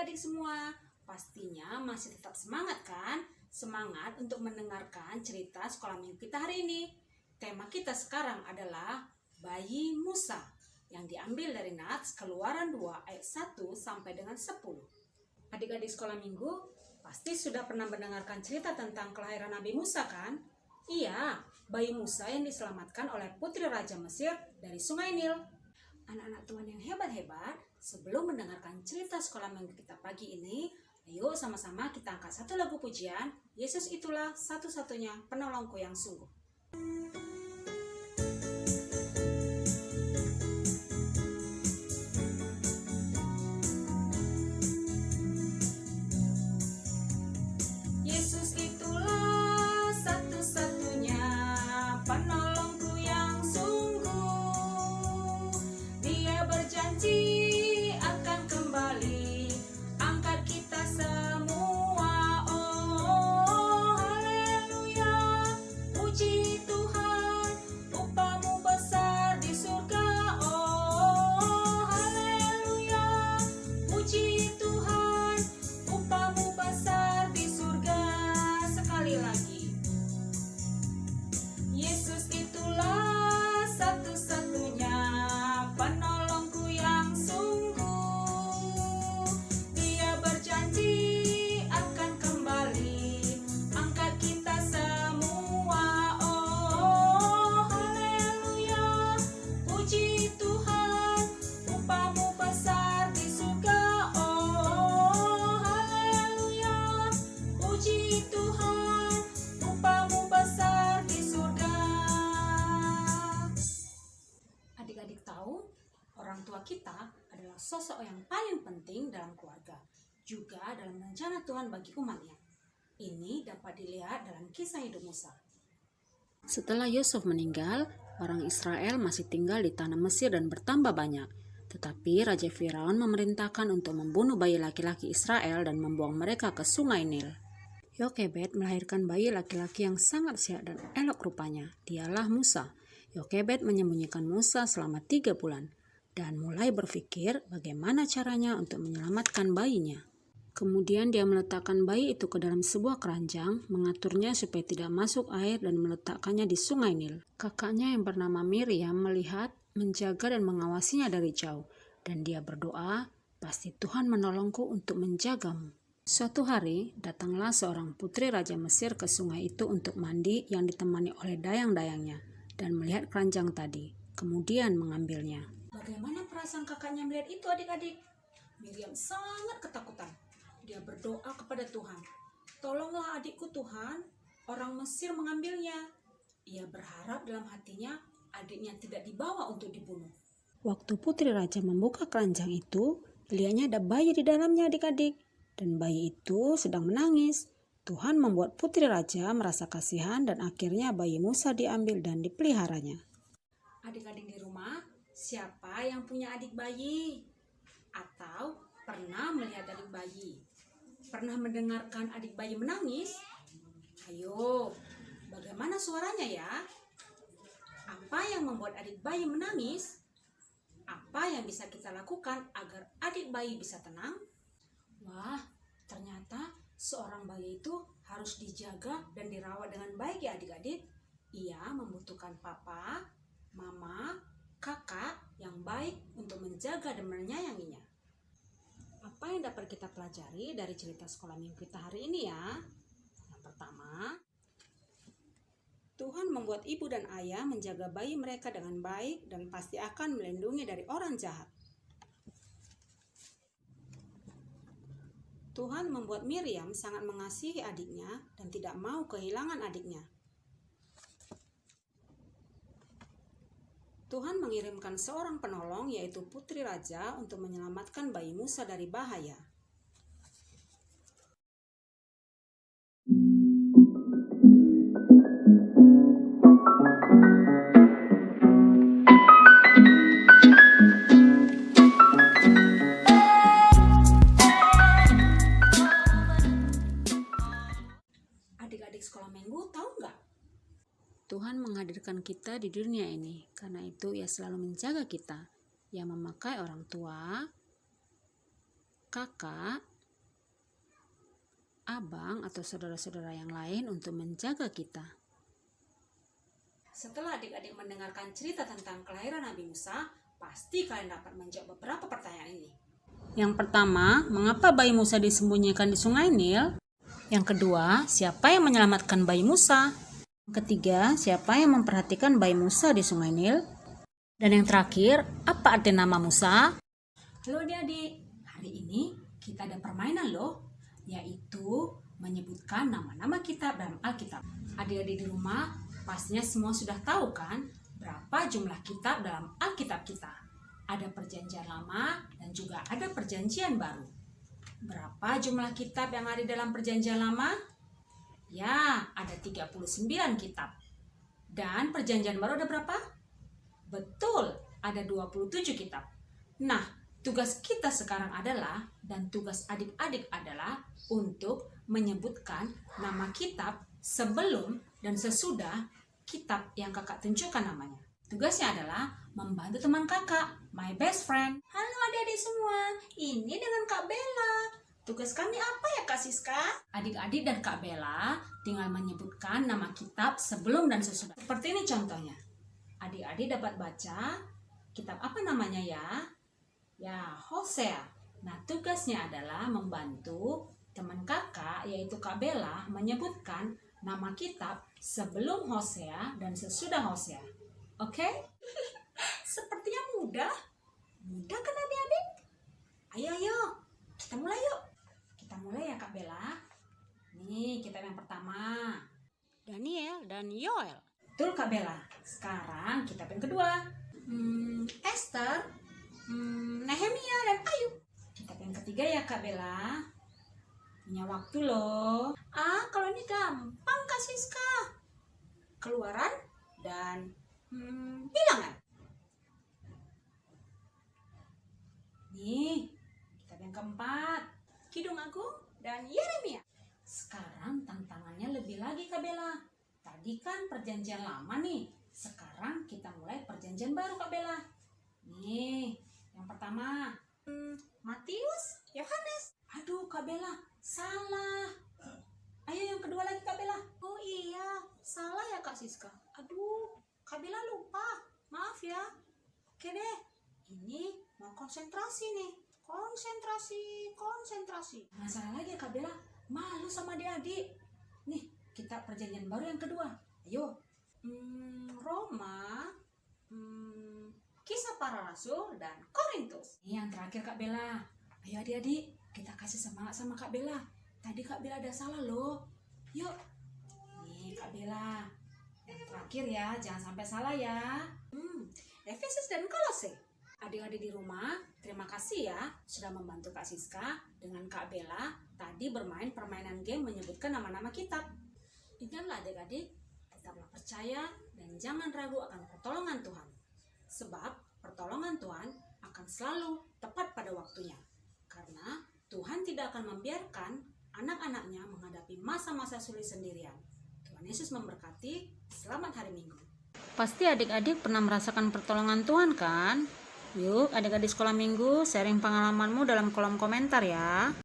adik-adik semua? Pastinya masih tetap semangat kan? Semangat untuk mendengarkan cerita sekolah minggu kita hari ini. Tema kita sekarang adalah bayi Musa yang diambil dari Nats Keluaran 2 ayat 1 sampai dengan 10. Adik-adik sekolah minggu pasti sudah pernah mendengarkan cerita tentang kelahiran Nabi Musa kan? Iya, bayi Musa yang diselamatkan oleh putri Raja Mesir dari Sungai Nil. Anak-anak Tuhan yang hebat-hebat, sebelum mendengarkan cerita sekolah minggu kita pagi ini, ayo sama-sama kita angkat satu lagu pujian, Yesus itulah satu-satunya penolongku yang sungguh. Yesus itulah satu-satunya penolongku yang sungguh. Dia berjanji akan kembali angkat kita semua. Oh haleluya, puji Tuhan, upahmu besar di surga. Oh haleluya, puji Tuhan, upahmu besar di surga. Sekali lagi, Yesus itulah satu-satunya penolongku yang sungguh. Dia berjanji akan kembali angkat kita semua. Oh haleluya, puji Tuhan, upahmu besar di surga. Oh haleluya, puji Tuhan, upahmu besar di surga. Adik-adik tahu, orang tua kita adalah sosok yang paling penting dalam keluarga, juga dalam rencana Tuhan bagi umatnya. Ini dapat dilihat dalam kisah hidup Musa. Setelah Yusuf meninggal, orang Israel masih tinggal di tanah Mesir dan bertambah banyak. Tetapi Raja Firaun memerintahkan untuk membunuh bayi laki-laki Israel dan membuang mereka ke sungai Nil. Yokebed melahirkan bayi laki-laki yang sangat sehat dan elok rupanya. Dialah Musa. Yokebed menyembunyikan Musa selama 3 bulan dan mulai berpikir bagaimana caranya untuk menyelamatkan bayinya. Kemudian dia meletakkan bayi itu ke dalam sebuah keranjang, mengaturnya supaya tidak masuk air dan meletakkannya di sungai Nil. Kakaknya yang bernama Miriam melihat, menjaga dan mengawasinya dari jauh. Dan dia berdoa, pasti Tuhan menolongku untuk menjagamu. Suatu hari, datanglah seorang putri Raja Mesir ke sungai itu untuk mandi yang ditemani oleh dayang-dayangnya dan melihat keranjang tadi, kemudian mengambilnya. Bagaimana perasaan kakaknya melihat itu adik-adik? Miriam sangat ketakutan. Dia berdoa kepada Tuhan, tolonglah adikku Tuhan, orang Mesir mengambilnya. Ia berharap dalam hatinya adiknya tidak dibawa untuk dibunuh. Waktu putri raja membuka keranjang itu, lihatnya ada bayi di dalamnya adik-adik. Dan bayi itu sedang menangis. Tuhan membuat putri raja merasa kasihan dan akhirnya bayi Musa diambil dan dipeliharanya. Adik-adik di rumah, siapa yang punya adik bayi? Atau pernah melihat adik bayi? Pernah mendengarkan adik bayi menangis? Ayo, bagaimana suaranya ya? Apa yang membuat adik bayi menangis? Apa yang bisa kita lakukan agar adik bayi bisa tenang? Wah, ternyata seorang bayi itu harus dijaga dan dirawat dengan baik ya adik-adik. Ia membutuhkan papa, mama, kakak yang baik untuk menjaga dan menyayanginya. Apa yang dapat kita pelajari dari cerita sekolah minggu kita hari ini ya? Yang pertama, Tuhan membuat ibu dan ayah menjaga bayi mereka dengan baik dan pasti akan melindungi dari orang jahat. Tuhan membuat Miriam sangat mengasihi adiknya dan tidak mau kehilangan adiknya. Tuhan mengirimkan seorang penolong yaitu putri raja untuk menyelamatkan bayi Musa dari bahaya. Adik-adik sekolah minggu tahu nggak? Tuhan menghadirkan kita di dunia ini, karena itu Ia selalu menjaga kita. Ia memakai orang tua, kakak, abang atau saudara-saudara yang lain untuk menjaga kita. Setelah adik-adik mendengarkan cerita tentang kelahiran Nabi Musa, pasti kalian dapat menjawab beberapa pertanyaan ini. Yang pertama, mengapa bayi Musa disembunyikan di sungai Nil? Yang kedua, siapa yang menyelamatkan bayi Musa? Yang ketiga, siapa yang memperhatikan bayi Musa di sungai Nil? Dan yang terakhir, apa arti nama Musa? Halo adik-adik, hari ini kita ada permainan loh, yaitu menyebutkan nama-nama kitab dalam Alkitab. Adik-adik di rumah pastinya semua sudah tahu kan berapa jumlah kitab dalam Alkitab kita. Ada perjanjian lama dan juga ada perjanjian baru. Berapa jumlah kitab yang ada dalam perjanjian lama? Ya, ada 39 kitab. Dan perjanjian baru ada berapa? Betul, ada 27 kitab. Nah, tugas kita sekarang adalah, dan tugas adik-adik adalah untuk menyebutkan nama kitab sebelum dan sesudah kitab yang kakak tunjukkan namanya. Tugasnya adalah membantu teman kakak, my best friend. Halo adik-adik semua, ini dengan Kak Bella. Tugas kami apa ya Kak Siska? Adik-adik dan Kak Bella tinggal menyebutkan nama kitab sebelum dan sesudah. Seperti ini contohnya. Adik-adik dapat baca kitab apa namanya ya? Ya, Hosea. Nah, tugasnya adalah membantu teman kakak, yaitu Kak Bella, menyebutkan nama kitab sebelum Hosea dan sesudah Hosea. Oke? Sepertinya mudah. Mudah kan adik-adik? Ayo, kita mulai yuk. Kita mulai ya Kak Bella. Nih, kitab yang pertama. Daniel dan Yoel. Betul Kak Bella. Sekarang kitab yang kedua. Esther, Nehemia dan Ayub. Kitab yang ketiga ya Kak Bella. Punya waktu loh. Kalau ini gampang Kak Siska. Keluaran dan bilangan. Nih, kitab yang keempat. Kidung Agung dan Yeremia. Sekarang tantangannya lebih lagi Kak Bella. Tadi kan perjanjian lama nih. Sekarang kita mulai perjanjian baru Kak Bella. Nih, yang pertama, Matius, Yohanes. Aduh Kak Bella, salah. Ayo yang kedua lagi Kak Bella. Oh iya, salah ya Kak Siska. Aduh, Kak Bella lupa. Maaf ya. Oke deh, ini mau konsentrasi nih. Konsentrasi. Masalah lagi ya Kak Bella. Malu sama adik-adik. Nih, kita perjanjian baru yang kedua. Ayo. Roma, Kisah Para Rasul dan Korintus. Ini yang terakhir Kak Bella. Ayo adik-adik, kita kasih semangat sama Kak Bella. Tadi Kak Bella ada salah loh. Yuk. Nih Kak Bella. Yang terakhir ya, jangan sampai salah ya. Efesus dan Kolose. Adik-adik di rumah, terima kasih ya sudah membantu Kak Siska dengan Kak Bella tadi bermain permainan game menyebutkan nama-nama kitab. Ingatlah adik-adik, tetaplah percaya dan jangan ragu akan pertolongan Tuhan. Sebab pertolongan Tuhan akan selalu tepat pada waktunya. Karena Tuhan tidak akan membiarkan anak-anaknya menghadapi masa-masa sulit sendirian. Tuhan Yesus memberkati. Selamat hari Minggu. Pasti adik-adik pernah merasakan pertolongan Tuhan kan? Yuk adik-adik sekolah minggu sharing pengalamanmu dalam kolom komentar ya.